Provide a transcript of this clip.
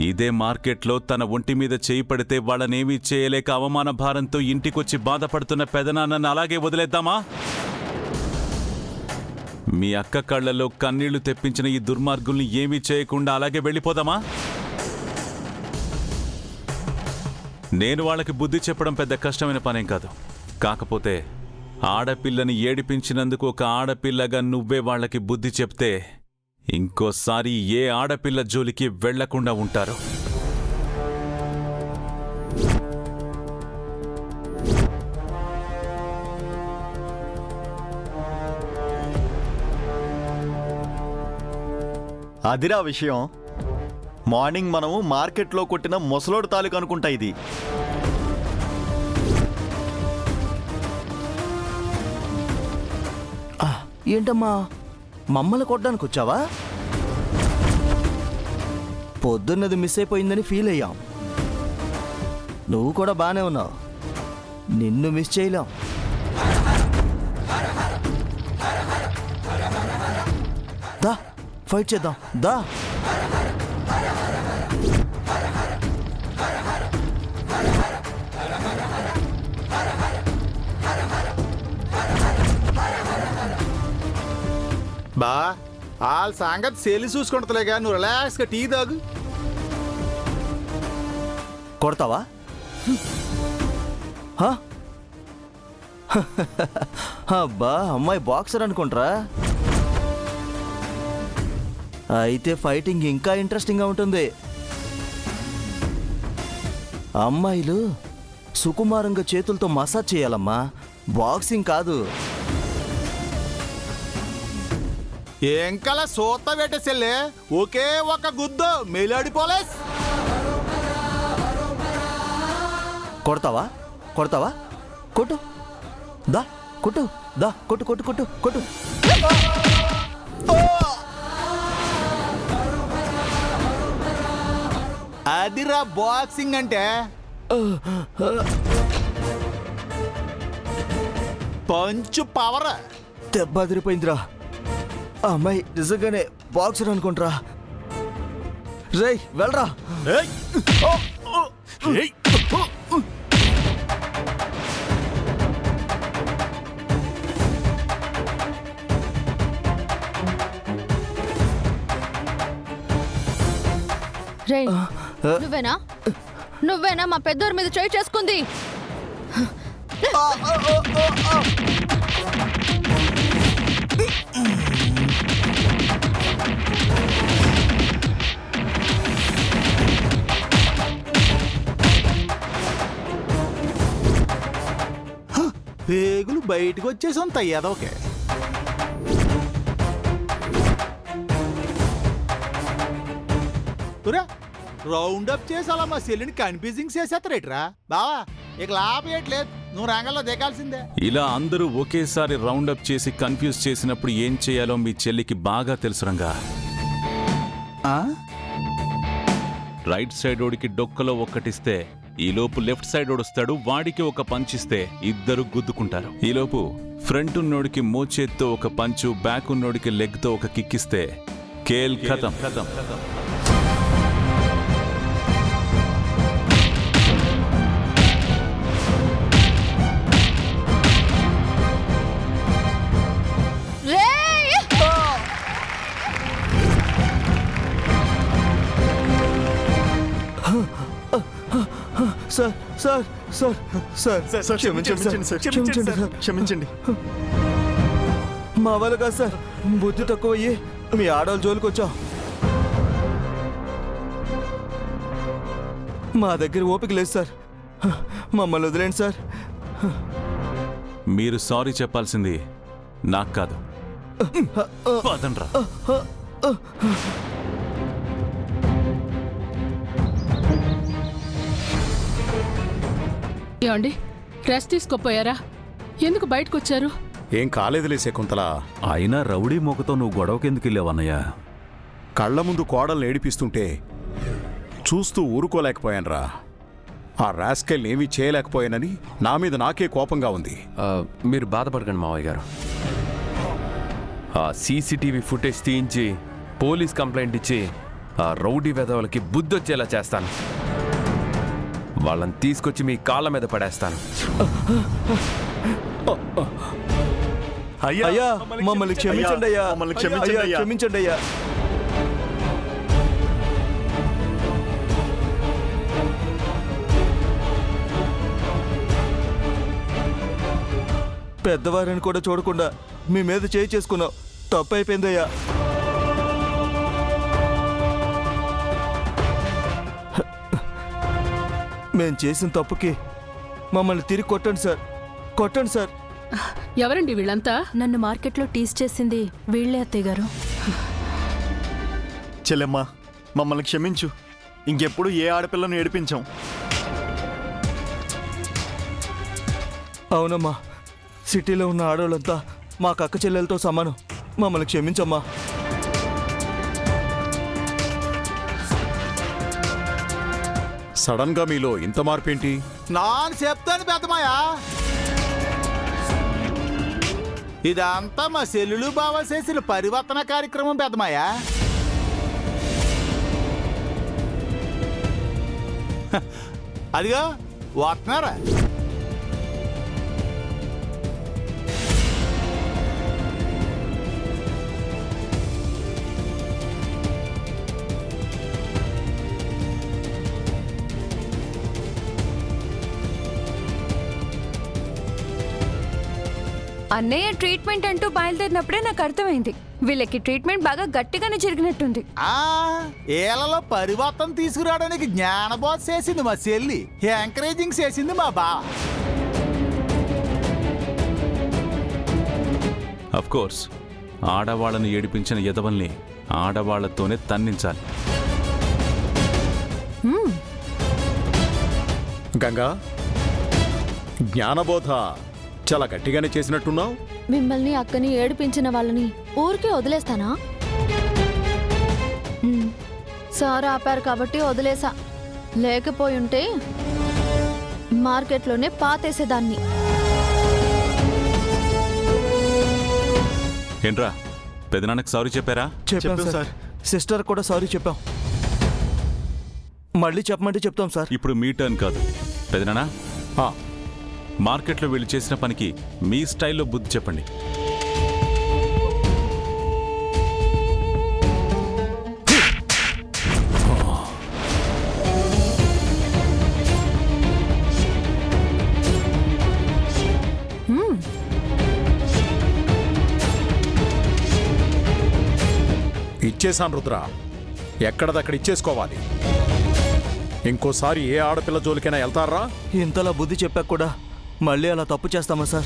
ఇదే మార్కెట్లో తన ఒంటి మీద చేయి పడితే వాళ్ళనేమీ చేయలేక అవమాన భారంతో ఇంటికొచ్చి బాధపడుతున్న పెదనాన్నను అలాగే వదిలేద్దామా? మీ అక్క కళ్ళలో కన్నీళ్లు తెప్పించిన ఈ దుర్మార్గుల్ని ఏమీ చేయకుండా అలాగే వెళ్ళిపోదామా? నేను వాళ్ళకి బుద్ధి చెప్పడం పెద్ద కష్టమైన పనేం కాదు. కాకపోతే ఆడపిల్లని ఏడిపించినందుకు ఒక ఆడపిల్లగా నువ్వే వాళ్ళకి బుద్ధి చెప్తే ఇంకోసారి ఏ ఆడపిల్ల జోలికి వెళ్లకుండా ఉంటారు. అదిరా విషయం. మార్నింగ్ మనము మార్కెట్లో కొట్టిన ముసలోడు తాలూకు అనుకుంటా ఇది. ఏంటమ్మా మమ్మల్ని కొట్టడానికి వచ్చావా? పొద్దున్నది మిస్ అయిపోయిందని ఫీల్ అయ్యాం. నువ్వు కూడా బానే ఉన్నావు, నిన్ను మిస్ చేయలేం. దా ఫైట్ చేద్దాం, దా. బా వాళ్ళ సంగతి సెల్లి చూసుకుంటలేగా, నువ్వు రిలాక్స్గా టీ తాగు. కొడతావా? అబ్బా అమ్మాయి బాక్సర్ అనుకుంటారా? అయితే ఫైటింగ్ ఇంకా ఇంట్రెస్టింగ్గా ఉంటుంది. అమ్మాయిలు సుకుమారంగా చేతులతో మసాజ్ చేయాలమ్మా, బాక్సింగ్ కాదు. ఎంకలా సూత పెట్టే సెల్లే, ఒకే ఒక గుద్దు మేలాడిపోలేస్. కొడతావా? కొడతావా? కొట్టు, దా కొట్టు, దా కొట్టు కొట్టు కొట్టు కొట్టు. అదిరా బాక్సింగ్ అంటే. పంచు పవర్. దెబ్బ అదిరిపోయిందిరా. ఆ అమ్మాయి నిజంగానే బాక్సర్ అనుకుంటారా? రేయ్ వెళ్ళరా. రేయ్ నువ్వేనా నువ్వేనా మా పెద్దోరి మీద చేయి చేసుకుంది? పేగులు బయటకు వచ్చేసాం తయ్యేదోకే. రౌండ్ అప్ చేసి అలా మా సెల్లిని కన్ఫ్యూజింగ్ చేసేస్తారేట్రా బావా. ఇక లాభేయట్లేదు, నువ్వు రంగంలో దిగాల్సిందే. ఇలా అందరూ ఒకేసారి రౌండప్ చేసి కన్ఫ్యూజ్ చేసినప్పుడు ఏం చేయాలో మీ చెల్లికి బాగా తెలుసు రంగా. రైట్ సైడ్ ఓడికి డొక్కలో ఒక్కటిస్తే ఈలోపు లెఫ్ట్ సైడ్ ఓడొస్తాడు, వాడికి ఒక పంచిస్తే ఇద్దరు గుద్దుకుంటారు. ఈలోపు ఫ్రంట్ ఉన్నోడికి మోచేత్తో ఒక పంచు, బ్యాక్ ఉన్నోడికి లెగ్తో ఒక కిక్కిస్తే కేల్ ఖతం. Sir sir sir sir sir క్షమించండి. మా వాళ్ళు కాదు సార్, బుద్ధి తక్కువ అయ్యి మీ ఆడవాళ్ళ జోలికి వచ్చాం. మా దగ్గర ఓపిక లేదు సార్, మమ్మల్ని వదిలేండి సార్. మీరు సారీ చెప్పాల్సింది నాకు కాదు, పదండ్రా. ఏమండి రెస్ట్ తీసుకోపోయారా? ఎందుకు బయటకు వచ్చారు? ఏం కాలేదులే శకుంతల. అయినా రౌడీ మోకతో నువ్వు గొడవకెందుకు వెళ్ళావన్నయ్యా? కళ్ల ముందు కోడల్ని ఏడిపిస్తుంటే చూస్తూ ఊరుకోలేకపోయానురా. ఆ రాస్కెల్ని ఏమీ చేయలేకపోయానని నా మీద నాకే కోపంగా ఉంది. మీరు బాధపడకండి మావయ్య గారు. ఆ సీసీటీవీ ఫుటేజ్ తీయించి పోలీస్ కంప్లైంట్ ఇచ్చి ఆ రౌడీ వెధవలకి బుద్ధి వచ్చేలా చేస్తాను. వాళ్ళని తీసుకొచ్చి మీ కాళ్ళ మీద పడేస్తాను. అయ్యా మమ్మల్ని క్షమించండి అయ్యా, మమ్మల్ని క్షమించండి అయ్యా, అయ్యా. క్షమించండి అయ్యా. పెద్దవారిని కూడా చూడకుండా మీ మీద చేయి చేసుకున్నావు, తప్పు అయిపోయిందయ్యా. మేం చేసిన తప్పుకి మమ్మల్ని తిరిగి కొట్టండి సార్, కొట్టండి సార్. ఎవరండి వీళ్ళంతా? నన్ను మార్కెట్లో టీస్ చేసింది వీళ్ళే అత్తయ్య గారు. చెల్లెమ్మ మమ్మల్ని క్షమించు, ఇంకెప్పుడు ఏ ఆడపిల్లను ఏడిపించాం. అవునమ్మా, సిటీలో ఉన్న ఆడవాళ్ళంతా మా అక్క చెల్లెలతో సమానం, మమ్మల్ని క్షమించమ్మా. సడన్ గా మీలో ఇంత మార్పేంటి? నాన్న చెప్తాను పెద్దమాయా, ఇదంతా మా సెల్లులు బావ చేసిన పరివర్తన కార్యక్రమం పెద్దమాయా. అదిగో వస్తున్నారా? అన్నయ్య ట్రీట్మెంట్ అంటూ బయలుదేరినప్పుడే నాకు అర్థమైంది, వీళ్ళకి ట్రీట్మెంట్ బాగా గట్టిగానే జరిగినట్టుంది. ఆ ఏళ్లలో పరివర్తన తీసుకురావడానికి జ్ఞానబోధ చేసింది మా చెల్లి, ఎంకరేజింగ్ చేసింది మా బావ. అఫ్ కోర్స్ ఆడవాళ్ళని ఏడిపించిన ఎదవల్ని ఆడవాళ్లతోనే తన్నించాలి. గంగా, జ్ఞానబోధ చాలా గట్టిగానే చేసినట్టున్నావు. మిమ్మల్ని అక్కని ఏడిపించిన వాళ్ళని ఊరికే వదిలేస్తానా? సార్ ఆపారు కాబట్టి వదిలేసా, లేకపోయుంటే మార్కెట్లోనే పాతేసేదాన్ని. ఏంట్రా పెదనాన్నకి సారీ చెప్పారా? చెప్పాం చెప్పాం సార్, సిస్టర్ కూడా సారీ చెప్పాం. మళ్ళీ చెప్పమంటే చెప్తాం సార్. ఇప్పుడు మీ టర్న్ కాదు పెదనాన్న. ఆ, మార్కెట్లో వీళ్ళు చేసిన పనికి మీ స్టైల్లో బుద్ధి చెప్పండి. ఇచ్చేశాను రుద్ర, ఎక్కడదక్కడ ఇచ్చేసుకోవాలి. ఇంకోసారి ఏ ఆడపిల్ల జోలికైనా వెళ్తారా? ఇంతలా బుద్ధి చెప్పాక కూడా మళ్ళీ అలా తప్పు చేస్తామా సార్?